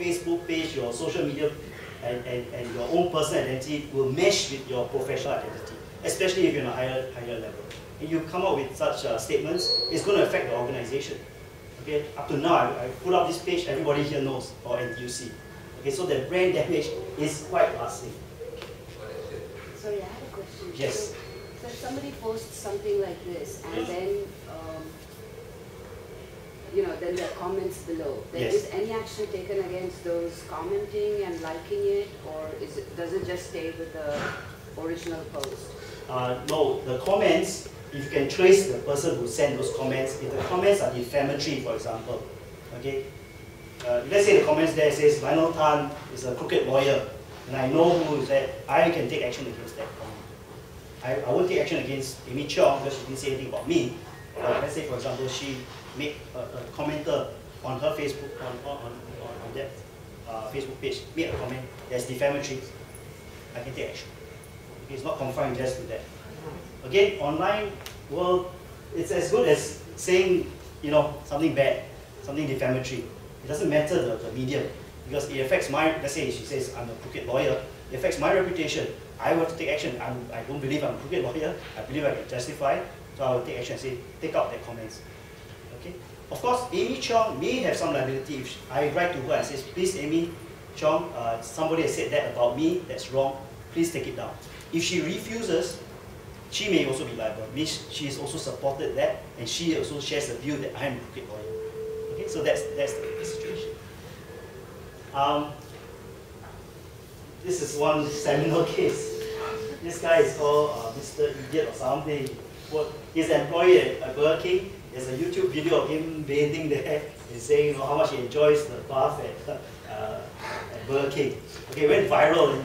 Facebook page, your social media, and your own personal identity will mesh with your professional identity, especially if you're in a higher level. And you come up with such statements, it's going to affect the organization. Okay, up to now, I put up this page, everybody here knows, or NTUC. Okay, so the brand damage is quite lasting. Sorry, I have a question. Yes. So if somebody posts something like this, and then then there are comments below. Is any action taken against those commenting and liking it, or does it just stay with the original post? No, the comments, if you can trace the person who sent those comments, if the comments are defamatory, for example, okay, let's say the comments there says Lionel Tan is a crooked lawyer, and I know who is that, I can take action against that comment. I won't take action against Amy Cheong because she didn't say anything about me. Let's say, for example, she made a commenter on her Facebook, on that Facebook page, made a comment that's defamatory. I can take action. Okay, it's not confined just to that. Again, online world, it's as good as saying, something bad, something defamatory. It doesn't matter the medium, because it affects let's say she says I'm a crooked lawyer, it affects my reputation. I will have to take action. I don't believe I'm a crooked lawyer. I believe I can justify. So I will take action and say, take out that comments. Okay? Of course, Amy Cheong may have some liability. If I write to her and say, please Amy Cheong, somebody has said that about me, that's wrong, please take it down. If she refuses, she may also be liable. Means she has also supported that, and she also shares the view that I am a crooked lawyer. Okay, so that's the situation. This is one seminal case. This guy is called Mr. Idiot or something. He's an employee at Burger King. There's a YouTube video of him bathing there. He's saying how much he enjoys the bath at Burger King. Okay, went viral.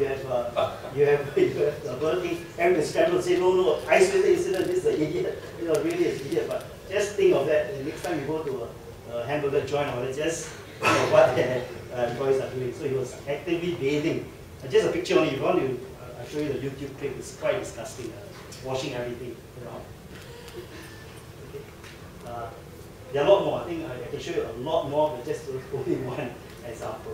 You have the Burger King. Everyone scrambled and say, no, isolated incident. This is an idiot. Really is an idiot. But just think of that. The next time you go to a hamburger joint or just what the employees are doing. So he was actively bathing. Just a picture only. If you want to, I'll show you the YouTube clip. It's quite disgusting. Washing everything. There are a lot more. I think I can show you a lot more, but just only one example.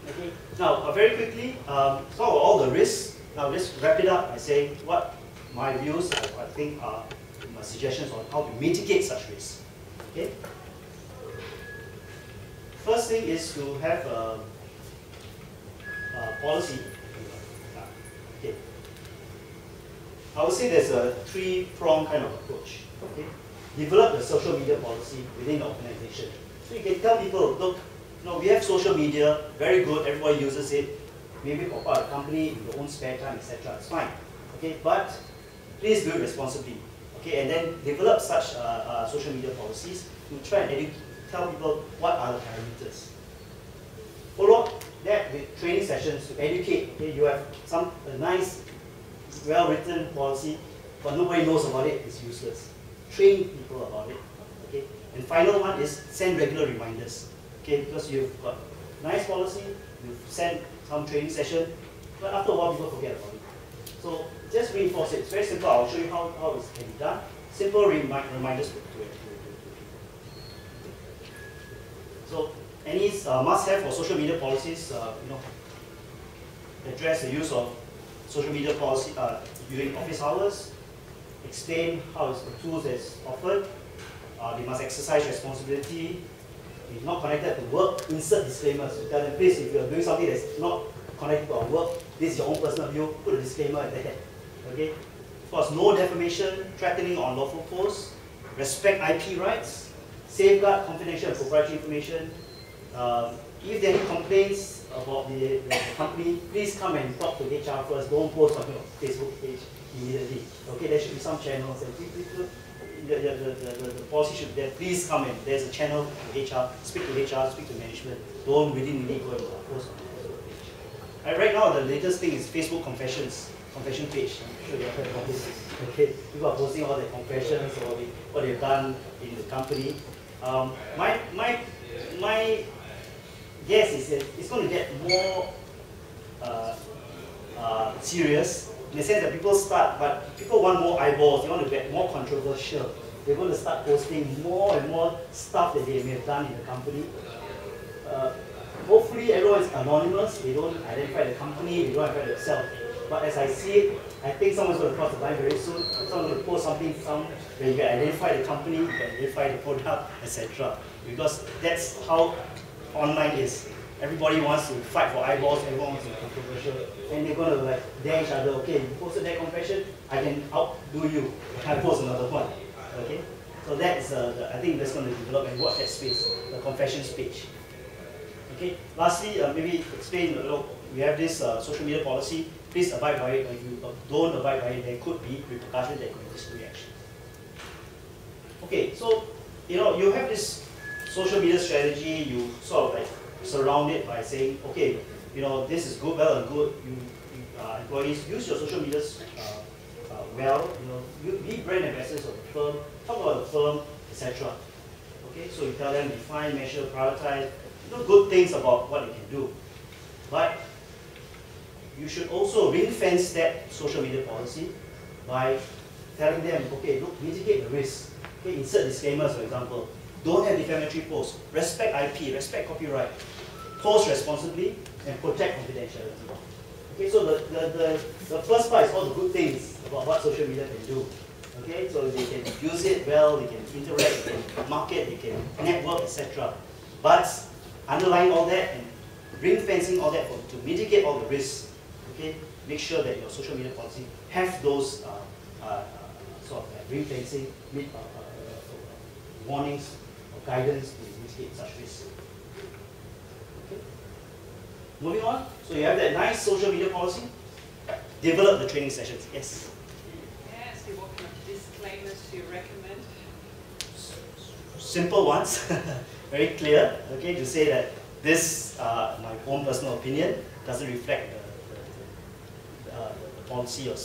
Okay. Now, very quickly, talk about all the risks. Now, let's wrap it up by saying what my views, I think, are my suggestions on how to mitigate such risks. Okay. First thing is to have a policy. Okay. I would say there's a three-pronged kind of approach. Okay. Develop the social media policy within the organization. So you can tell people, look, we have social media, very good, everybody uses it. Maybe for part of the company, in your own spare time, etc. It's fine. Okay, but please do it responsibly. Okay, and then develop such social media policies to try and tell people what are the parameters. Follow up that with training sessions to educate. Okay, you have a nice, well-written policy, but nobody knows about it, it's useless. Train people about it. Okay? And final one is send regular reminders. Okay, because you've got nice policy, you've sent some training session, but after a while people forget about it. So just reinforce it. It's very simple. I'll show you how it can be done. Simple reminders to it. So any must-have for social media policies, address the use of social media policy during office hours. Explain how the tools that's offered. They must exercise responsibility. If not connected to work, insert disclaimers. To tell them, please, if you're doing something that's not connected to our work, this is your own personal view, put a disclaimer there. Okay? Of course, no defamation, threatening or unlawful posts, respect IP rights, safeguard confidential and proprietary information. If there are any complaints about the company, please come and talk to HR first. Don't post on your Facebook page immediately. Okay, there should be some channels. And the policy should be there. Please come in. There's a channel to HR. Speak to HR. Speak to management. Don't willy-nilly go and post on the Facebook page. Right now, the latest thing is Facebook confession page. I'm sure you've heard about this. Okay, people are posting all their confessions or what they've done in the company. My guess is that it's going to get more serious in the sense that people want more eyeballs, they want to get more controversial. They're going to start posting more and more stuff that they may have done in the company. Hopefully everyone is anonymous, they don't identify the company, they don't identify themselves. But as I see it, I think someone's going to cross the line very soon. Someone's going to post something where you can identify the company, you can identify the product, etc. Because that's how online is. Everybody wants to fight for eyeballs, everyone wants to be controversial, and they're going to like dare each other. Okay, you posted that confession, I can outdo you. I post another one. Okay, so that's I think that's going to develop, and watch that space, the confessions page. Okay. Lastly, maybe explain a little. We have this social media policy. Please abide by it. If you don't abide by it, there could be repercussions, there could be disciplinary action. Okay, so you have this social media strategy. You sort of like surround it by saying, okay, this is good, well and good. Employees use your social media well. You be brand ambassadors of the firm, talk about the firm, etc. Okay, so you tell them, define, measure, prioritize, good things about what you can do. But you should also ring-fence that social media policy by telling them, okay, look, mitigate the risk. Okay, insert disclaimers, for example. Don't have defamatory posts. Respect IP, respect copyright. Post responsibly and protect confidentiality. Okay, so the first part is all the good things about what social media can do. Okay, so they can use it well, they can interact, they can market, they can network, etc. But underlying all that and ring-fencing all that to mitigate all the risks, okay, make sure that your social media policy have those sort of ring-fencing warnings or guidance to mitigate such risks. Okay. Moving on, so you have that nice social media policy. Develop the training sessions. Yes. Yes. What kind of disclaimers do you recommend? Simple ones, very clear. Okay, to say that this, my own personal opinion, doesn't reflect the policy or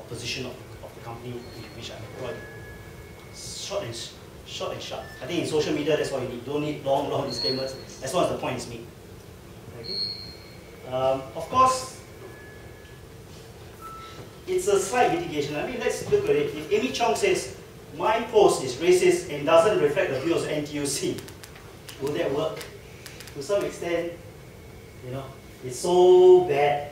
position of the company which I'm employed. Short and sharp. I think in social media that's what you need. You don't need long disclaimers as long as the point is made. Okay. Of course, it's a slight mitigation. I mean, let's look at it. If Amy Chong says my post is racist and doesn't reflect the views of NTUC, will that work? To some extent, it's so bad.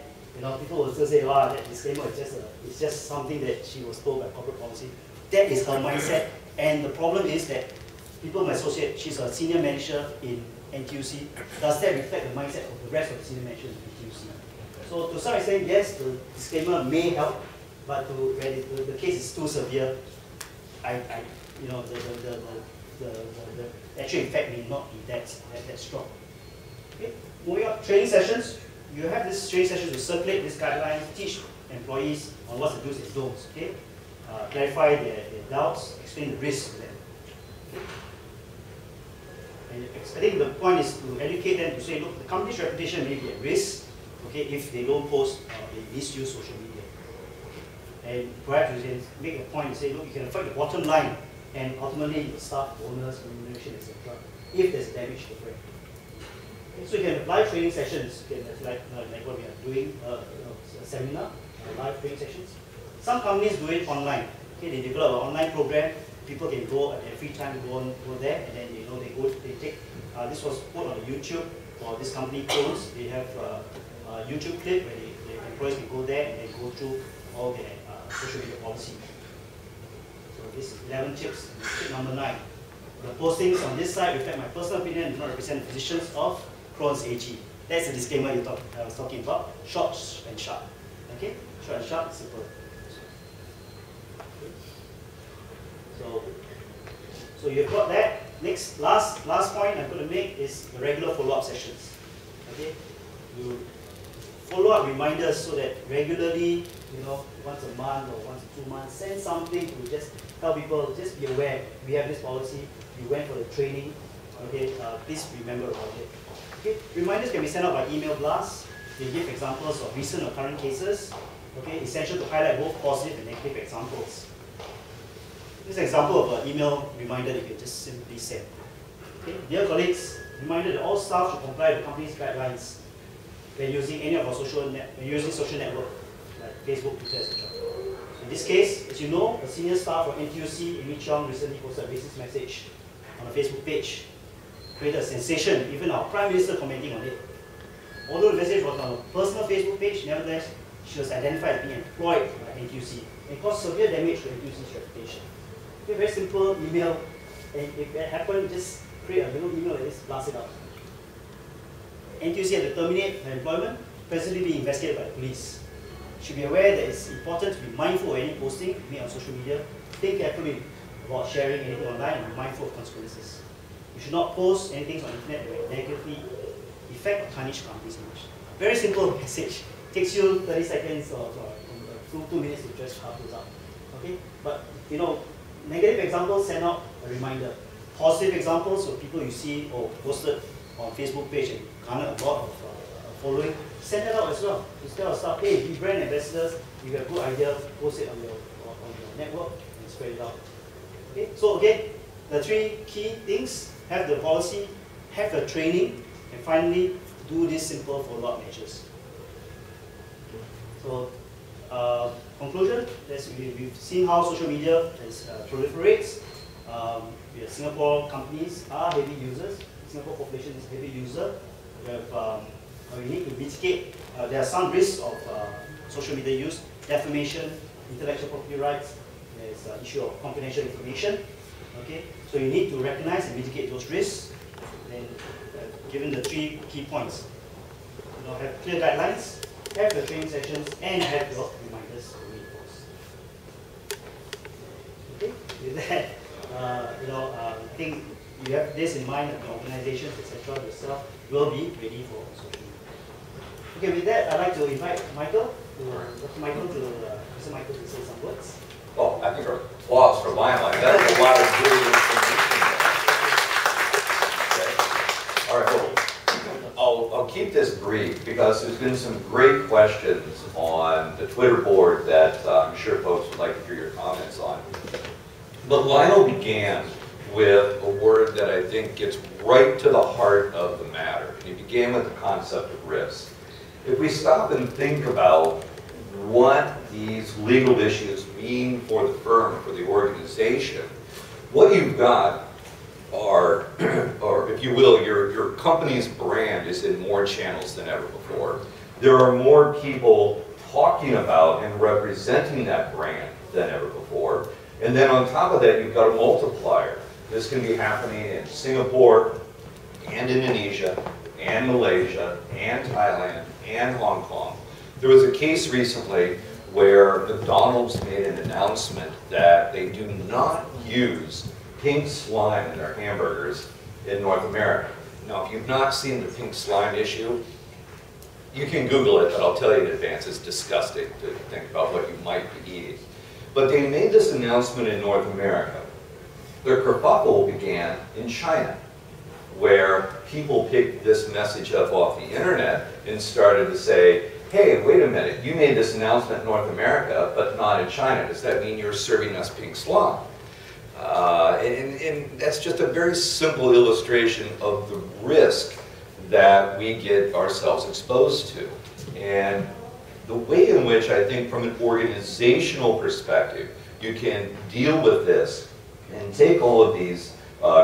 People will still say, "Wow, that disclaimer is just something that she was told by corporate policy." That is her mindset, and the problem is that people might associate she's a senior manager in NTUC. Does that reflect the mindset of the rest of the senior managers in NTUC? So to some extent, yes, the disclaimer may help, but when the case is too severe, the actual effect may not be that strong. Okay. Moving on, training sessions. You have these training sessions to circulate these guidelines, teach employees on what the do's and don'ts. Okay, clarify their doubts, explain the risks to them. Okay. And I think the point is to educate them to say, look, the company's reputation may be at risk. Okay, if they don't post, they misuse social media. And perhaps you can make a point and say, look, you can affect the bottom line and ultimately the staff, bonus, remuneration, etc. if there's damage to the brand. Okay, so you can apply training sessions, like what we are doing, a seminar, live training sessions. Some companies do it online. Okay, they develop an online program. People can go at their free time, go there, and then they take. This was put on YouTube for this company clones. They have a YouTube clip where the employees can go there and then go through all their social media policy. So this is 11 tips. Tip number 9. The postings on this side reflect my personal opinion and do not represent the positions of Krohn's AG. That's the disclaimer I was talking about. Short and sharp. Okay? Short and sharp, simple. So you've got that. Next, last point I'm going to make is the regular follow-up sessions. Okay? You follow up reminders so that regularly, once a month or once in 2 months, send something to just tell people, just be aware, we have this policy, you went for the training, okay, please remember about it. Okay, reminders can be sent out by email blasts. They give examples of recent or current cases. Okay, essential to highlight both positive and negative examples. This is an example of an email reminder that you can just simply send. Okay, dear colleagues, reminder that all staff should comply with the company's guidelines when using any of our social network like Facebook, Twitter, etc. In this case, as you know, a senior staff from NTUC, Amy Chong, recently posted a racist message on a Facebook page. created a sensation, even our Prime Minister commenting on it. Although the message was on a personal Facebook page, nevertheless, she was identified as being employed by NTUC and caused severe damage to NTUC's reputation. Okay, very simple email, and if that happened, just create a little email and just blast it out. NTUC had to terminate her employment, presently being investigated by the police. You should be aware that it's important to be mindful of any posting made on social media. Think carefully about sharing anything online and be mindful of consequences. You should not post anything on the internet that will negatively affect or tarnish company's image. Very simple message. Takes you 30 seconds or 2 minutes to just half those out. Okay? But you know, negative examples send out a reminder. Positive examples of people you see or posted on Facebook page and garner a lot of following, send that out as well. Instead of stuff, hey, be brand ambassadors, you have a good idea, post it on your network and spread it out. Okay? So again, the 3 key things: have the policy, have the training, and finally do these simple follow-up measures. So conclusion, we've seen how social media proliferates. Singapore companies are heavy users. Singapore population is a heavy user. We need to mitigate. There are some risks of social media use: defamation, intellectual property rights. There's an issue of confidential information. Okay, so you need to recognize and mitigate those risks. Then, given the 3 key points, have clear guidelines, have the training sessions, and have your reminders to reinforce. Okay, with that, I think you have this in mind, that the organizations, etc., yourself will be ready for social media. Okay, with that, I'd like to invite Michael, Mr. Michael to say some words. Well, I think our applause for Lionel. That's a lot of good information. Okay. All right, well, I'll keep this brief because there's been some great questions on the Twitter board that I'm sure folks would like to hear your comments on. But Lionel began with a word that I think gets right to the heart of the matter. He began with the concept of risk. If we stop and think about what these legal issues mean for the firm, for the organization, what you've got are, or if you will, your company's brand is in more channels than ever before. There are more people talking about and representing that brand than ever before. And then on top of that, you've got a multiplier. This can be happening in Singapore, and Indonesia, and Malaysia, and Thailand, and Hong Kong. There was a case recently where McDonald's made an announcement that they do not use pink slime in their hamburgers in North America. Now, if you've not seen the pink slime issue, you can Google it, but I'll tell you in advance, it's disgusting to think about what you might be eating. But they made this announcement in North America. Their kerfuffle began in China, where people picked this message up off the internet and started to say, hey, wait a minute, you made this announcement in North America, but not in China. Does that mean you're serving us pink slime? And that's just a very simple illustration of the risk that we get ourselves exposed to. And the way in which I think from an organizational perspective, you can deal with this and take all of these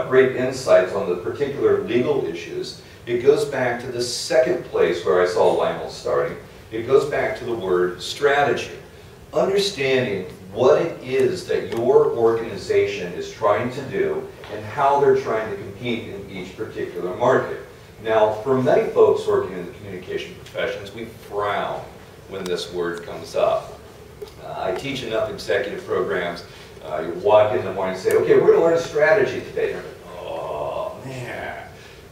great insights on the particular legal issues, it goes back to the second place where I saw Lionel starting. It goes back to the word strategy. Understanding what it is that your organization is trying to do and how they're trying to compete in each particular market. Now, for many folks working in the communication professions, we frown when this word comes up. I teach enough executive programs. You walk in the morning and say, okay, we're going to learn strategy today. And you're like, oh, man.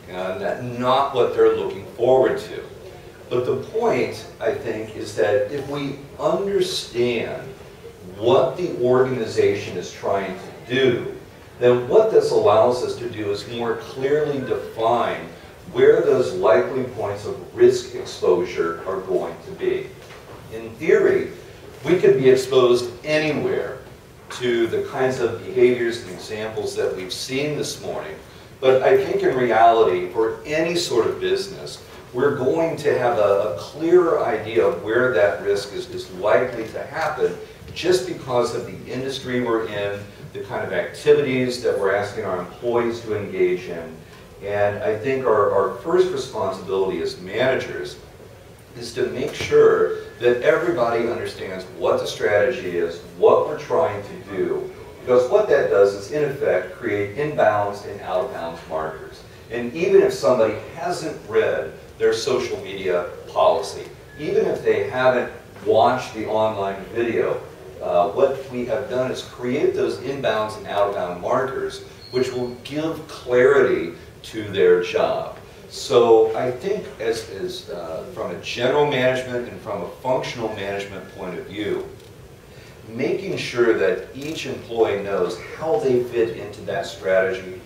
And that's not what they're looking forward to. But the point, I think, is that if we understand what the organization is trying to do, then what this allows us to do is more clearly define where those likely points of risk exposure are going to be. In theory, we could be exposed anywhere to the kinds of behaviors and examples that we've seen this morning. But I think in reality, for any sort of business, we're going to have a clearer idea of where that risk is likely to happen just because of the industry we're in, the kind of activities that we're asking our employees to engage in, And I think our first responsibility as managers is to make sure that everybody understands what the strategy is, what we're trying to do, because what that does is, in effect, create inbounds and out-of-bounds markers. And even if somebody hasn't read their social media policy, even if they haven't watched the online video, what we have done is create those inbounds and out-of-bound markers, which will give clarity to their job. So I think from a general management and from a functional management point of view, making sure that each employee knows how they fit into that strategy,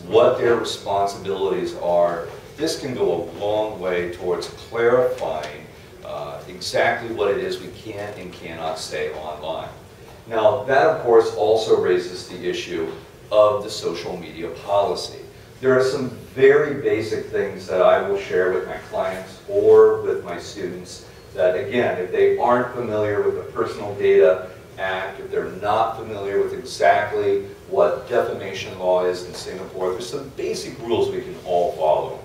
what their responsibilities are, this can go a long way towards clarifying exactly what it is we can and cannot say online. Now, that of course also raises the issue of the social media policy. There are some very basic things that I will share with my clients or with my students that, again, if they aren't familiar with the Personal Data Act, if they're not familiar with exactly what defamation law is in Singapore, there's some basic rules we can all follow.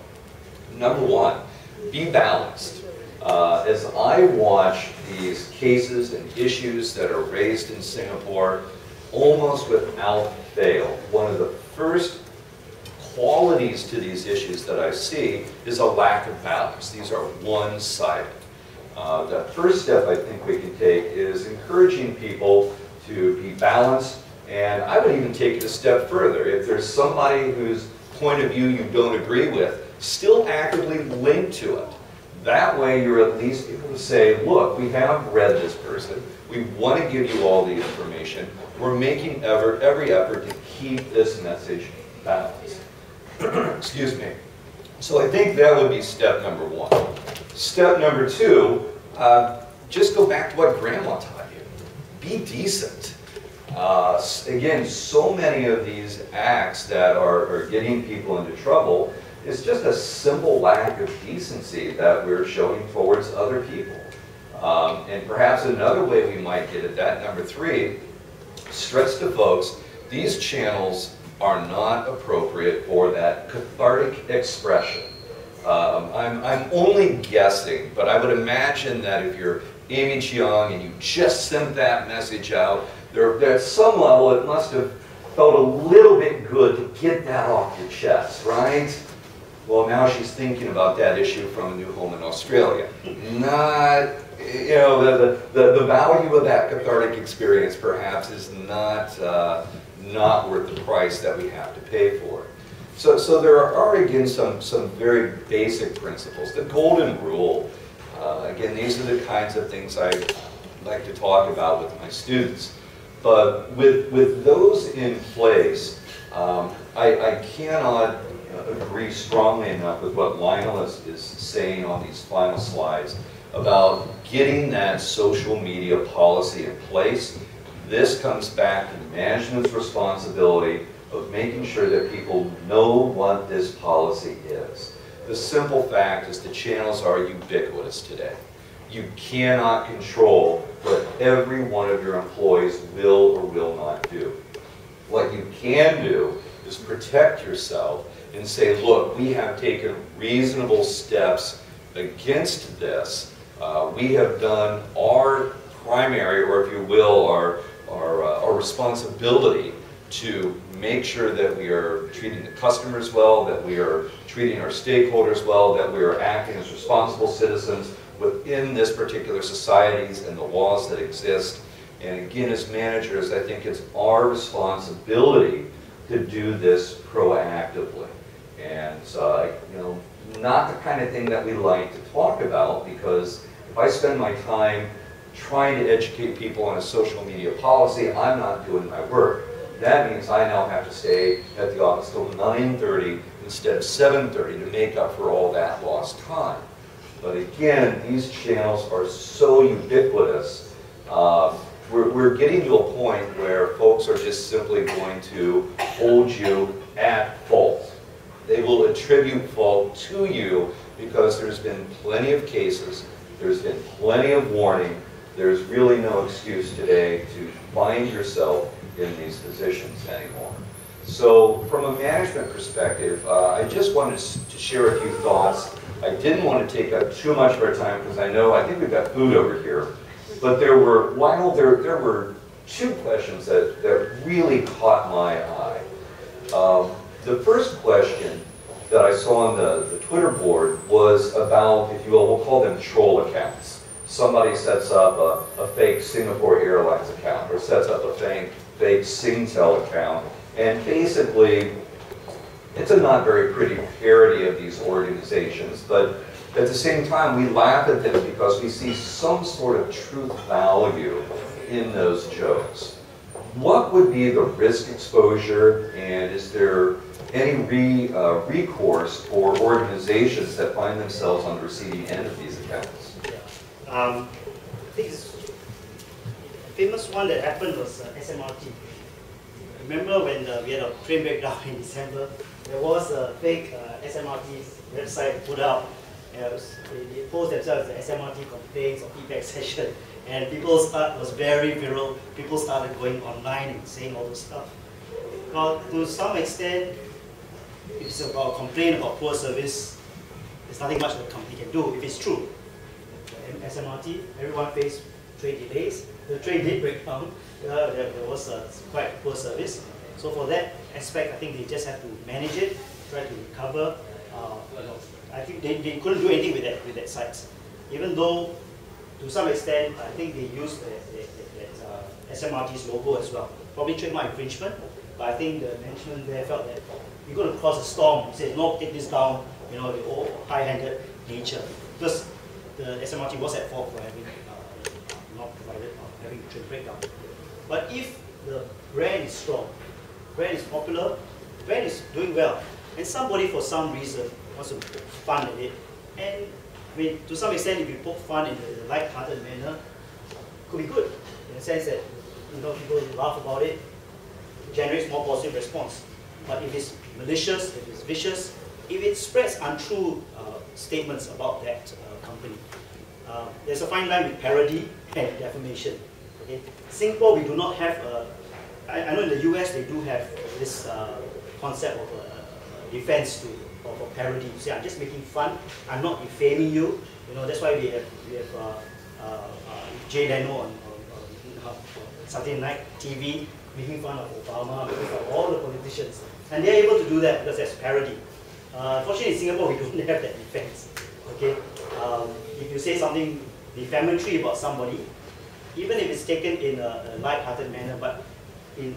Number one, be balanced. As I watch these cases and issues that are raised in Singapore, almost without fail, one of the first qualities to these issues that I see is a lack of balance. These are one-sided. The first step I think we can take is encouraging people to be balanced, and I would even take it a step further. If there's somebody whose point of view you don't agree with, still actively link to it. That way you're at least able to say, look, we have read this person, we want to give you all the information, we're making every effort to keep this message balanced. Excuse me. So I think that would be step number one. Step number two, just go back to what Grandma taught you. Be decent. Again, so many of these acts that are getting people into trouble, it's just a simple lack of decency that we're showing towards other people. And perhaps another way we might get at that, number three, stress to folks, these channels are not appropriate for that cathartic expression. I'm only guessing, but I would imagine that if you're Amy Chiang and you just sent that message out, there at some level it must have felt a little bit good to get that off your chest, right? Well, now she's thinking about that issue from a new home in Australia. Not, you know, the value of that cathartic experience perhaps is not worth the price that we have to pay for it. So there are again some very basic principles. The golden rule, again, these are the kinds of things I like to talk about with my students. But with those in place, I cannot agree strongly enough with what Lionel is saying on these final slides about getting that social media policy in place. This comes back to management's responsibility of making sure that people know what this policy is. The simple fact is the channels are ubiquitous today. You cannot control what every one of your employees will or will not do. What you can do is protect yourself and say, look, we have taken reasonable steps against this. We have done our primary, or if you will, our responsibility to make sure that we are treating the customers well, that we are treating our stakeholders well, that we are acting as responsible citizens within this particular societies and the laws that exist. And again, as managers, I think it's our responsibility to do this proactively. And you know, not the kind of thing that we like to talk about, because if I spend my time trying to educate people on a social media policy, I'm not doing my work. That means I now have to stay at the office till 9:30 instead of 7:30 to make up for all that lost time. But again, these channels are so ubiquitous. We're getting to a point where folks are just simply going to hold you at fault. They will attribute fault to you because there's been plenty of cases, there's been plenty of warning, there's really no excuse today to find yourself in these positions anymore. So from a management perspective, I just wanted to share a few thoughts. I didn't want to take up too much of our time because I think we've got food over here. But there were two questions that really caught my eye. The first question that I saw on the Twitter board was about, if you will, we'll call them troll accounts. Somebody sets up a fake Singapore Airlines account or sets up a fake Singtel account, and basically it's a not very pretty parody of these organizations, but at the same time we laugh at them because we see some sort of truth value in those jokes. What would be the risk exposure, and is there any recourse for organizations that find themselves on the receiving end of these accounts? I think the famous one that happened was SMRT. Remember when we had a train breakdown in December? There was a fake SMRT website put out. They post themselves as the SMRT complaints or feedback session, and people's art was very viral. People started going online and saying all this stuff. Well, to some extent, if it's about a complaint about poor service, there's nothing much that the company can do if it's true. SMRT, everyone faced train delays. The train did break down. There was quite poor service. So for that aspect, I think they just have to manage it, try to recover. I think they couldn't do anything with that site. Even though, to some extent, I think they used that SMRT's logo as well. Probably trademark infringement, but I think the management there felt that you're going to cause a storm. They said, no, take this down, the old high-handed nature. Because the SMRT was at fault for having not provided, having train breakdown. But if the brand is strong, brand is popular, brand is doing well, and somebody for some reason wants to poke fun at it, and I mean, to some extent, if you poke fun in a light-hearted manner, it could be good, in the sense that people laugh about it, it generates more positive response. But if it's malicious, if it's vicious, if it spreads untrue statements about that company, there's a fine line with parody and defamation. Okay? Singapore, we do not have I know in the US they do have this concept of defense of a parody. You say, I'm just making fun, I'm not defaming you. That's why we have Jay Leno on Saturday Night TV making fun of Obama, making fun of all the politicians. And they're able to do that because that's parody. Fortunately in Singapore we don't have that defense. Okay? If you say something defamatory about somebody, even if it's taken in a light-hearted manner, but in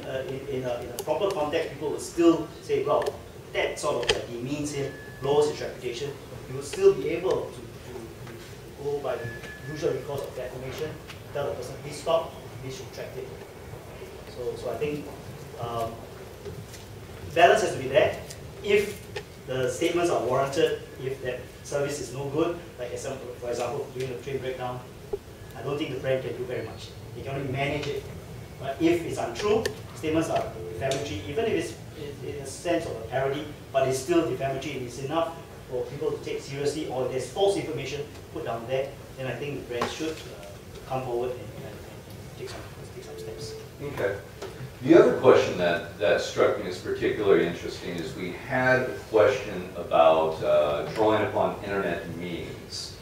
a proper context, people will still say, well, that sort of demeans him, lowers his reputation. You will still be able to go by the usual recourse of defamation, tell the person, please stop, please retract it. So I think balance has to be there. If the statements are warranted, if that service is no good, like for example, during the train breakdown, I don't think the brand can do very much. They can only manage it. But if it's untrue, statements are defamatory, even if it's in a sense of a parody, but it's still defamatory and it's enough for people to take seriously, or there's false information put down there, then I think the brand should come forward and take some steps. Okay. The other question that struck me as particularly interesting is we had a question about drawing upon internet memes.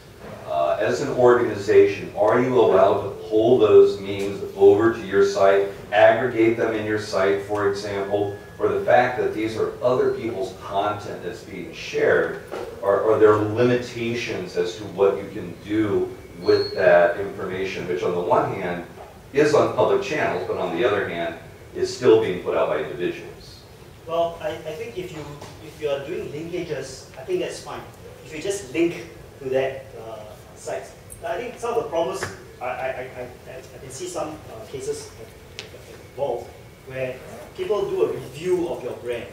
As an organization, are you allowed to pull those memes over to your site, aggregate them in your site, for example, or the fact that these are other people's content that's being shared? Are there limitations as to what you can do with that information, which on the one hand is on public channels, but on the other hand is still being put out by individuals? Well, I think if you are doing linkages, I think that's fine. If you just link to that site. I think some of the problems, I can see some cases involved where people do a review of your brand,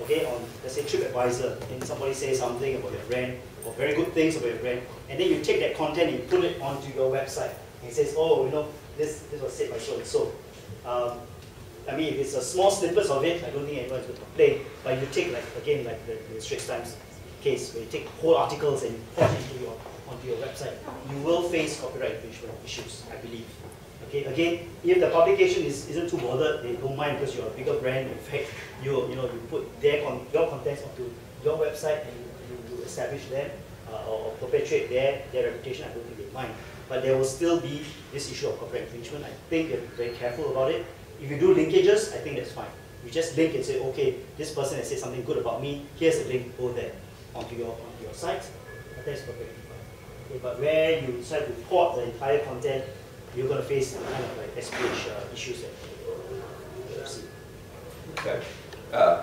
okay, on, let's say, TripAdvisor, and somebody says something about your brand, or very good things about your brand, and then you take that content and you put it onto your website, and it says, oh, this was said by so and so. I mean, if it's a small snippet of it, I don't think anyone's going to complain, but you take, like the Straits Times case, where you take whole articles and put it onto your website, you will face copyright infringement issues, I believe. Okay, again, if the publication isn't too bothered, they don't mind because you're a bigger brand. In fact, you put your contents onto your website and you establish them or perpetuate their reputation. I don't think they mind. But there will still be this issue of copyright infringement. I think you have to be very careful about it. If you do linkages, I think that's fine. You just link and say, okay, this person has said something good about me. Here's a link. Go there onto your site. That's perfectly fine. Okay, but where you decide to port the entire content, you're going to face the kind of like SPH issues that you see. Okay.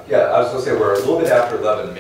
Yeah, I was going to say we're a little bit after 11.